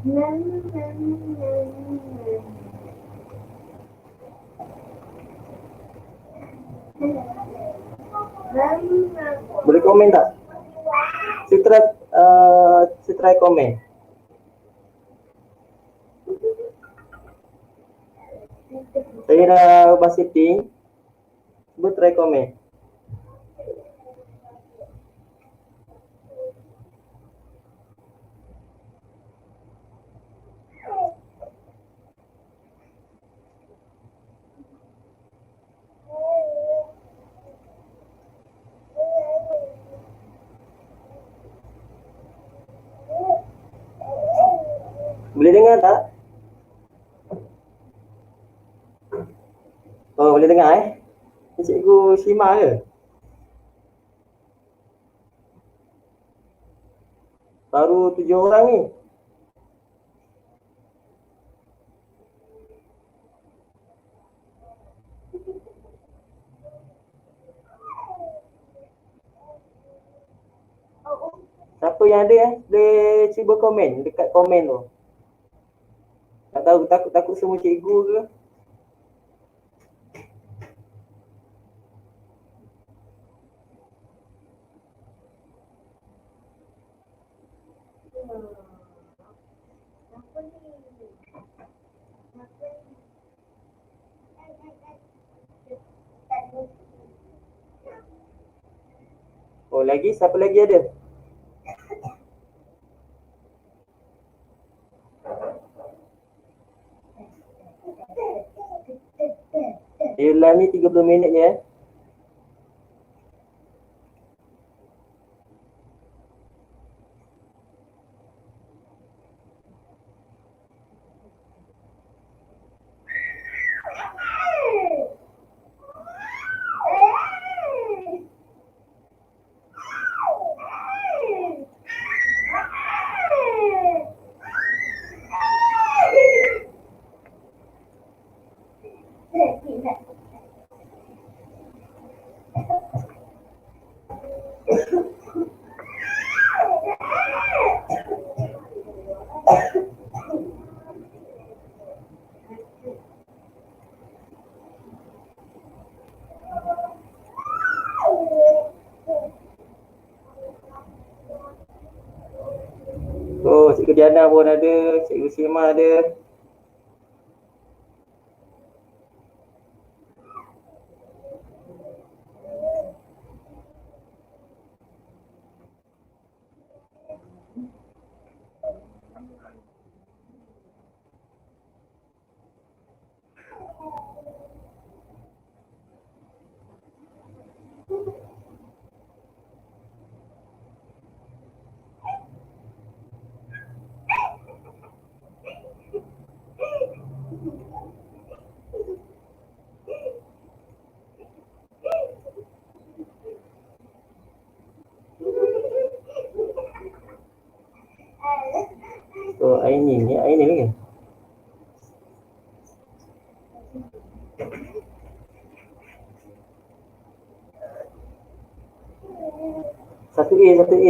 Boleh komen tak? Saya try komen. Saya dah ubah setting. Cuba try komen. Boleh dengar tak? Oh, boleh dengar Ni Cikgu Shima ke? Baru 7 orang ni. Siapa yang ada boleh cuba komen dekat komen tu. Tak tahu, takut semua cikgu ke? Oh, lagi? Siapa lagi ada? Yelah ni 30 minit je Oh, Cikgu Diana pun ada, Cikgu Shima ada. So, Aini ni ke? Satu A.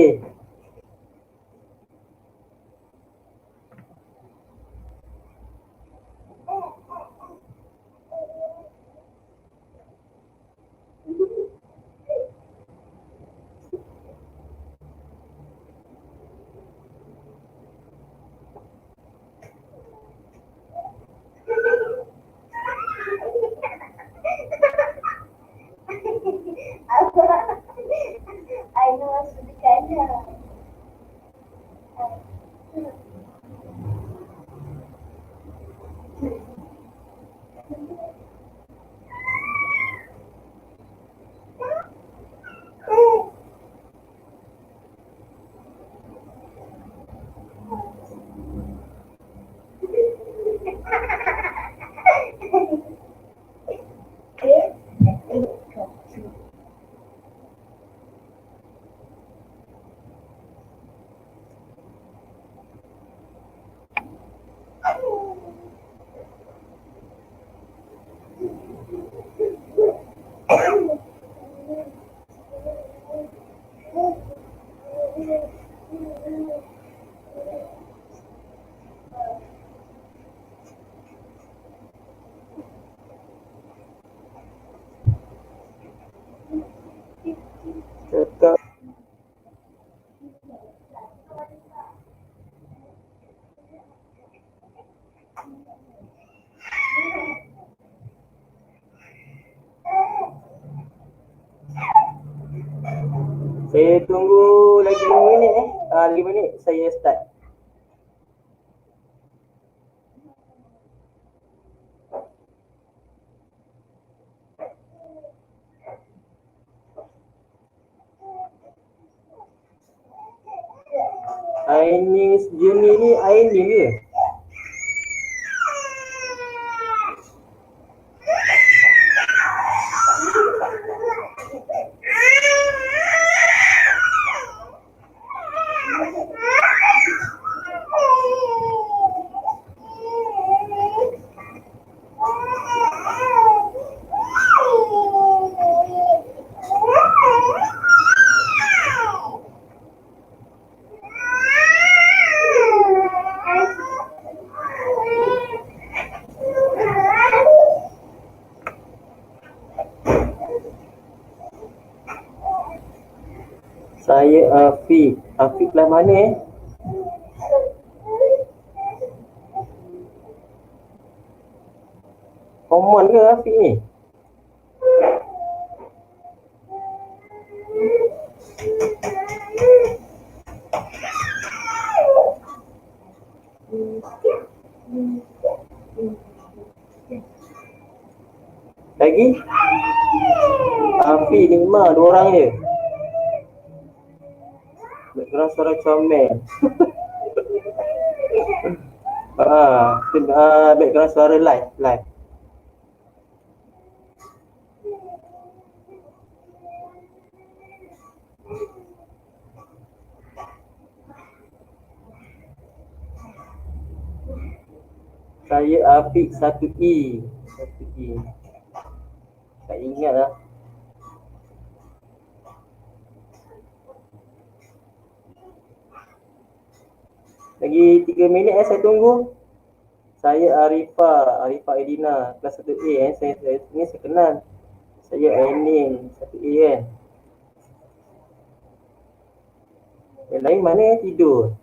tunggu lagi 5 minit 5 minit saya start. Aining Juni ni Aining ke? Saya Afiq. Afiq lah mana Common ke Afiq ni? Lagi? Afiq ni 2 orang je. Background suara comel. Background suara live. Saya Afiq 1E. Tak ingat lah. Lagi 3 minit saya tunggu. Saya Arifah Edina, kelas 1A saya ni saya kenal. Saya Aining 1A kan. Yang lain mana tidur?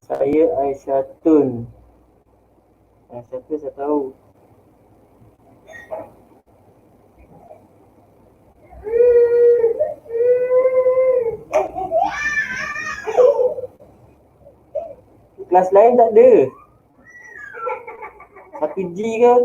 Saya Aisyatun. Aisyatun saya tahu. Kelas lain tak ada. 1G ke?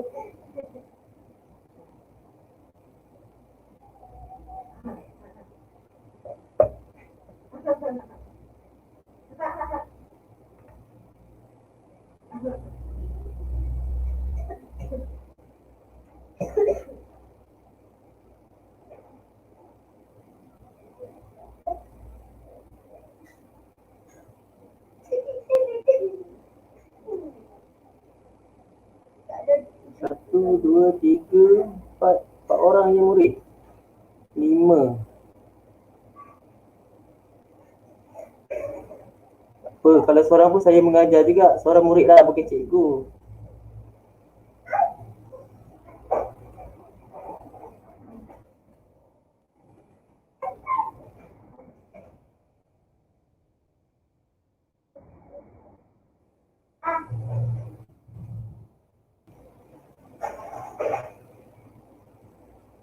Satu, dua, tiga, empat orang yang murid. 5. Apa, kalau seorang pun saya mengajar juga. Seorang murid lah, bukan cikgu.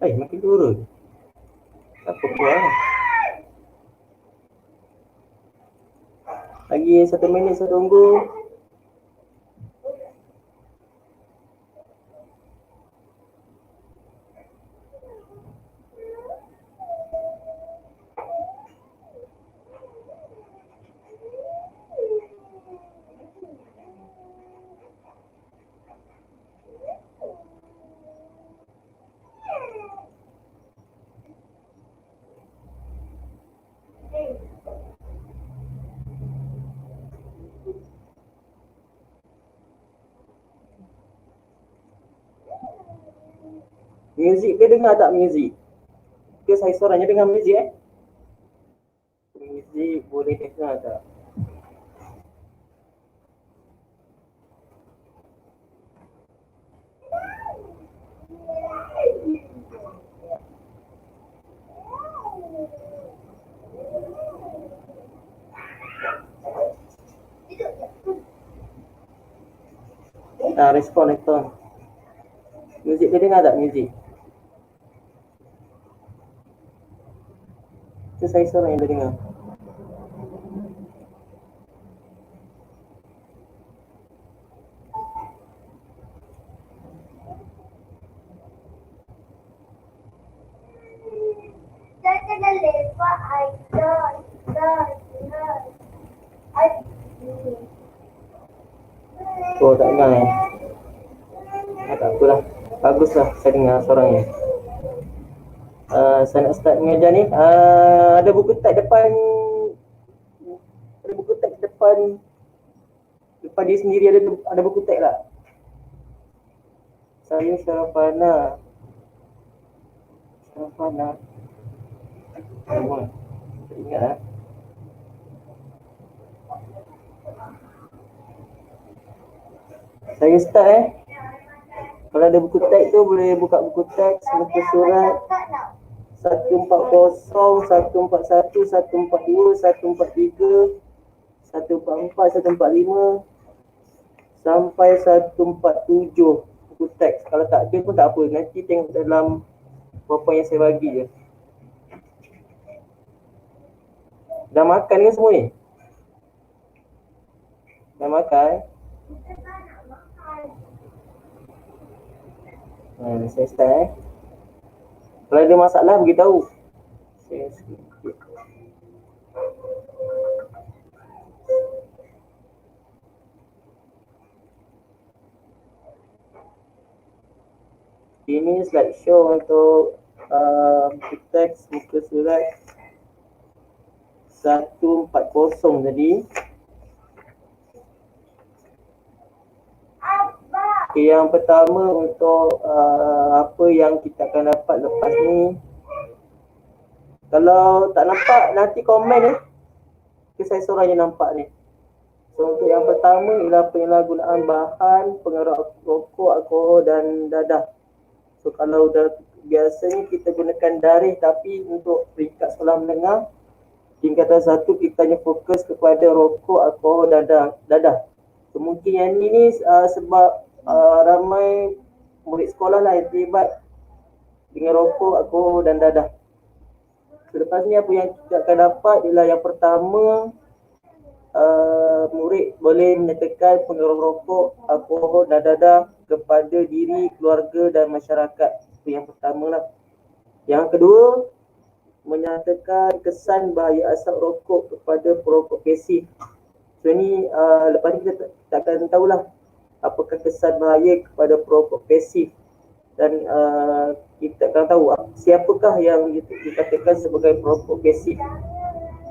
Makin turun. Apa buat? Lagi 1 minit saya tunggu. Muzik ke dengar tak muzik? Ke saya seorang je dengar muzik Muzik boleh dengar tak? Respon itu. Muzik dia dengar tak muzik? Itu saya seorang yang dengar. Oh tak dengar tak apalah. Baguslah saya dengar seorang ni. Saya nak start mengajar ni. Ada buku teks depan depan dia sendiri ada buku teks tak? Saya Syarafana. Ingat Saya start Kalau ada buku teks tu boleh buka buku teks muka surat 140, 141, 142, 143, 144, 145 sampai 147 buku teks. Kalau tak ada pun tak apa, nanti tengok dalam PowerPoint yang saya bagi je. Dah makan ke semua ni? Dah makan? Saya start Kalau ada masalah beritahu. Saya sikit. Ini slideshow untuk teks muka surat 140 tadi. Okay, yang pertama untuk apa yang kita akan dapat lepas ni. Kalau tak nampak nanti komen saya seorang yang nampak ni. So untuk yang pertama ialah penyalahgunaan bahan pengaruh rokok, alkohol dan dadah. So kalau biasanya kita gunakan darih, tapi untuk peringkat sekolah menengah tingkatan 1 kita hanya fokus kepada rokok, alkohol dan dadah. So mungkin yang ni sebab ramai murid sekolah lah yang terlibat dengan rokok, alkohol dan dadah. Selepas ni apa yang kita akan dapat ialah yang pertama, murid boleh menyatakan pengaruh rokok, alkohol dan dadah kepada diri, keluarga dan masyarakat. Itu yang pertama lah. Yang kedua, menyatakan kesan bahaya asap rokok kepada perokok pasif. So ni lepas ni kita akan tahulah apakah kesan bahaya kepada perokok pasif. Dan kita akan tahu siapakah yang dikatakan sebagai perokok pasif.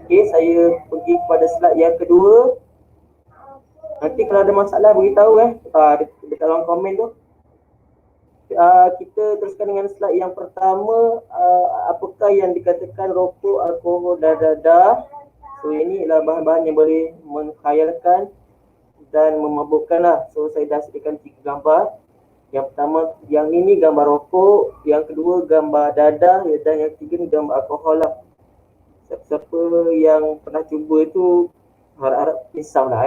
Okay, saya pergi kepada slide yang kedua. Nanti kalau ada masalah beritahu dekat dalam komen tu. Kita teruskan dengan slide yang pertama. Apakah yang dikatakan rokok, alkohol dan dadah. So ini adalah bahan-bahan yang boleh mengkhayalkan dan memabukkan lah. So saya dah sediakan 3 gambar. Yang pertama, yang ini gambar rokok. Yang kedua gambar dadah. Dan yang ketiga ni gambar alkohol lah. Siapa-siapa yang pernah cuba tu harap-harap risau lah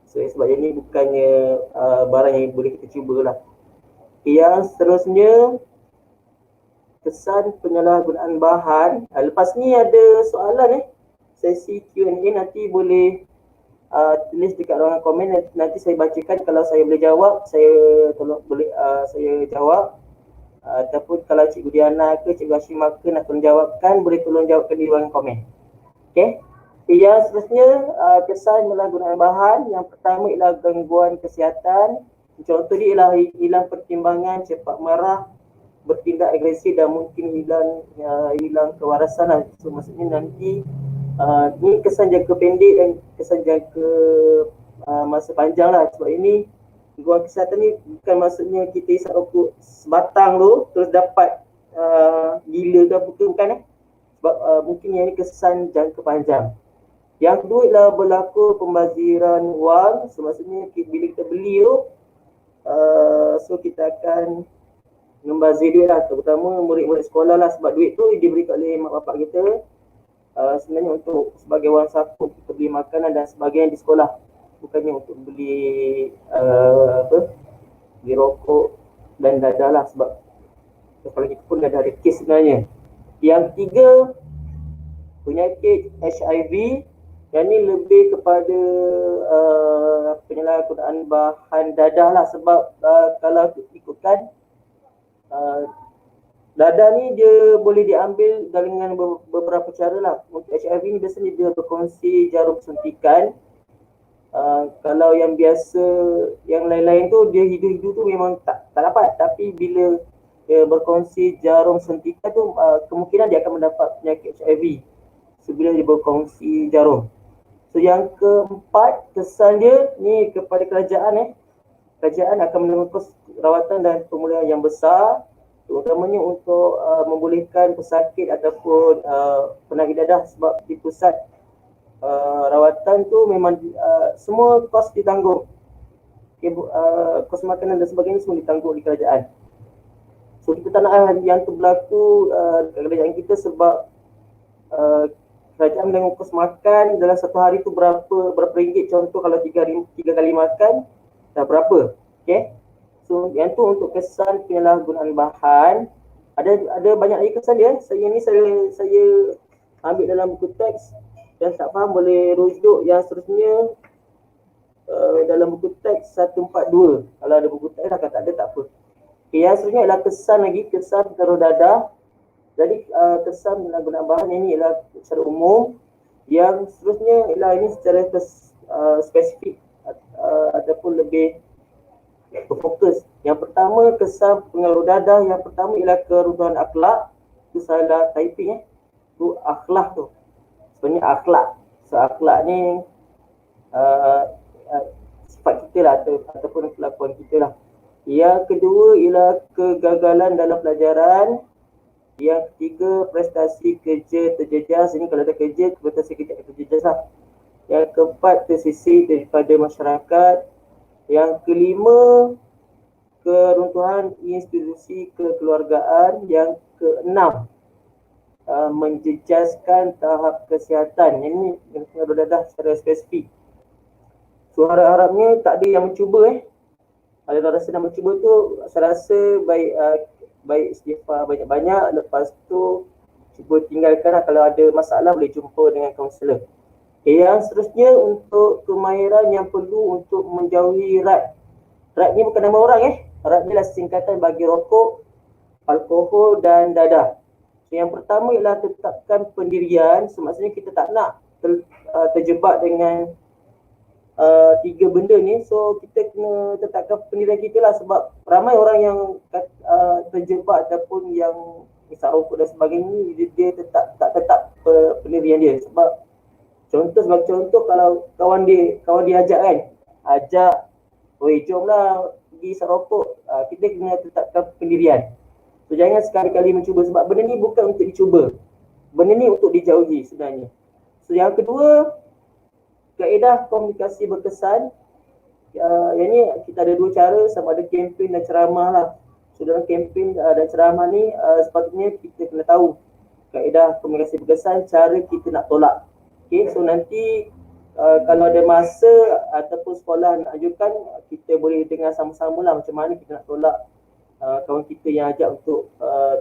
So sebab ini bukannya barang yang boleh kita cuba lah. Yang seterusnya, kesan penyalahgunaan bahan. Lepas ni ada soalan sesi Q&A, nanti boleh tulis dekat ruangan komen. Nanti saya bacakan, kalau saya boleh jawab saya tolong boleh saya jawab, ataupun kalau Cikgu Diana ke Cikgu Hashimah ke nak tolong jawabkan, boleh tolong jawabkan di ruangan komen. Okay. Yang seterusnya, kesan penyalahgunaan bahan. Yang pertama ialah gangguan kesihatan. Contoh dia ialah hilang pertimbangan, cepat marah, bertindak agresif dan mungkin hilang kewarasan lah. So maksudnya nanti ni kesan jangka pendek dan kesan jangka masa panjang lah. Sebab ini Gangguan kesihatan ni bukan maksudnya kita isap rokok sebatang tu terus dapat gila ke apa ke, bukan sebab mungkin yang ni kesan jangka panjang. Yang kedua ialah berlaku pembaziran wang. So maksudnya bila kita beli tu so kita akan membazir duit lah, terutama murid-murid sekolah lah, sebab duit tu diberikan oleh mak bapak kita sebenarnya untuk sebagai wang saku kita beli makanan dan sebagainya di sekolah, bukannya untuk beli beli rokok dan dadah lah, sebab kalau kita pun dah ada kes sebenarnya. Yang ketiga, penyakit HIV. Yang ni lebih kepada penyalahgunaan bahan dadah lah, sebab kalau ikutkan dadah ni dia boleh diambil dengan beberapa cara lah. Untuk HIV ni biasanya dia berkongsi jarum suntikan. Kalau yang biasa, yang lain-lain tu dia hidu-hidu tu memang tak dapat. Tapi bila dia berkongsi jarum suntikan tu kemungkinan dia akan mendapat penyakit HIV sebila dia berkongsi jarum. So yang keempat, kesan dia ni kepada kerajaan. Kerajaan akan menanggung rawatan dan pemulihan yang besar, terutamanya untuk membolehkan pesakit ataupun penagih dadah, sebab di pusat rawatan tu memang semua kos ditanggung. Kos makanan dan sebagainya semua ditanggung di kerajaan. So kita tak nak yang tu berlaku kerajaan kita, sebab kerajaan menanggung kos makan dalam satu hari tu berapa ringgit. Contoh kalau tiga kali makan dah berapa. Okay. So yang tu untuk kesan penyalahgunaan bahan. Ada banyak lagi kesan dia. Saya ambil dalam buku teks. Yang tak faham boleh rujuk yang seterusnya dalam buku teks 142. Kalau ada buku teks lah, kalau tak ada tak apa. Okay, yang seterusnya adalah kesan lagi, kesan pengaruh dadah. Jadi kesan penyalahgunaan bahan yang ini ialah secara umum. Yang seterusnya ialah ini secara spesifik ataupun lebih berfokus. Yang pertama, kesan pengaruh dadah. Yang pertama ialah keruntuhan akhlak. Itu salah typing Itu akhlak tu. Sebenarnya akhlak. So akhlak ni sifat kita lah ataupun kelakuan kita lah. Yang kedua ialah kegagalan dalam pelajaran. Yang ketiga, prestasi kerja terjejas. Ini kalau ada kerja, prestasi kerja terjejas lah. Yang keempat, tersisih daripada masyarakat. Yang kelima, keruntuhan institusi kekeluargaan. Yang keenam, menjejaskan tahap kesihatan. Ini yang pengaruh dadah secara spesifik. So harap-harapnya tak ada yang mencuba Kalau rasa nak mencuba tu, saya rasa baik istighfar banyak-banyak. Lepas tu cuba tinggalkan lah. Kalau ada masalah boleh jumpa dengan kaunselor. Okay, yang seterusnya untuk kemahiran yang perlu untuk menjauhi rat. Rat ni bukan nama orang Rat ni lah singkatan bagi rokok, alkohol dan dadah. So, yang pertama ialah tetapkan pendirian. So maksudnya kita tak nak terjebak dengan tiga benda ni. So kita kena tetapkan pendirian kita lah, sebab ramai orang yang terjebak ataupun yang isap rokok dan sebagainya, dia tak tetap pendirian dia. Sebab sebagai contoh, kalau kawan dia ajak oi jomlah pergi isap rokok, kita kena tetapkan pendirian. So jangan sekali-kali mencuba, sebab benda ni bukan untuk dicuba, benda ni untuk dijauhi sebenarnya. So yang kedua, kaedah komunikasi berkesan. Yang ni kita ada dua cara, sama ada kempen dan ceramah lah. So dalam kempen dan ceramah ni sepatutnya kita kena tahu kaedah komunikasi berkesan, cara kita nak tolak. Okay, so nanti kalau ada masa ataupun sekolah nak ajukan, kita boleh dengar sama-sama lah macam mana kita nak tolak kawan kita yang ajak untuk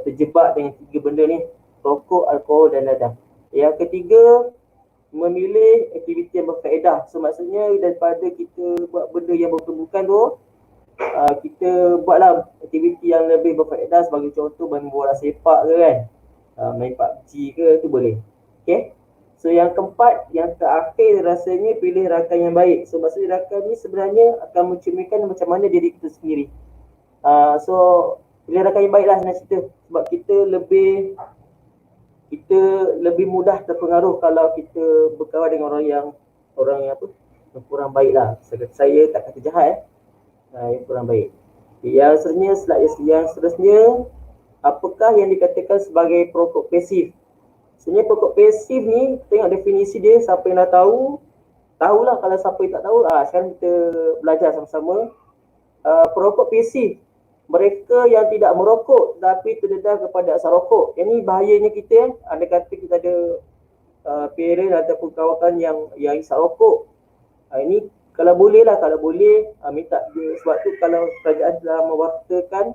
terjebak dengan tiga benda ni, rokok, alkohol dan dadah. Yang ketiga, memilih aktiviti yang berfaedah. So maksudnya daripada kita buat benda yang bukan tu, kita buatlah aktiviti yang lebih berfaedah. Sebagai contoh, main bola sepak ke kan, main PUBG ke, tu boleh. Okay. So yang keempat, yang terakhir rasanya pilih rakan yang baik. So maksudnya rakan ni sebenarnya akan mencerminkan macam mana diri kita sendiri. So pilih rakan yang baik lah senang cerita. Sebab kita lebih mudah terpengaruh kalau kita berkawan dengan orang yang kurang baik lah. Saya tak kata jahat Yang kurang baik. Yang seterusnya, apakah yang dikatakan sebagai perokok pasif? Sebenarnya perokok pasif ni, tengok definisi dia, siapa yang dah tahu, tahulah. Kalau siapa yang tak tahu, sekarang kita belajar sama-sama. Perokok pasif, mereka yang tidak merokok tapi terdedah kepada asal rokok. Yang ni bahayanya kita. Andai kata kita ada parent ataupun kawan yang isap rokok, ini kalau boleh minta dia. Sebab tu kalau kerajaan telah mewartakan,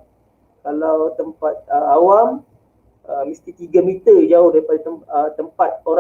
kalau tempat awam mesti 3 meter jauh daripada tempat orang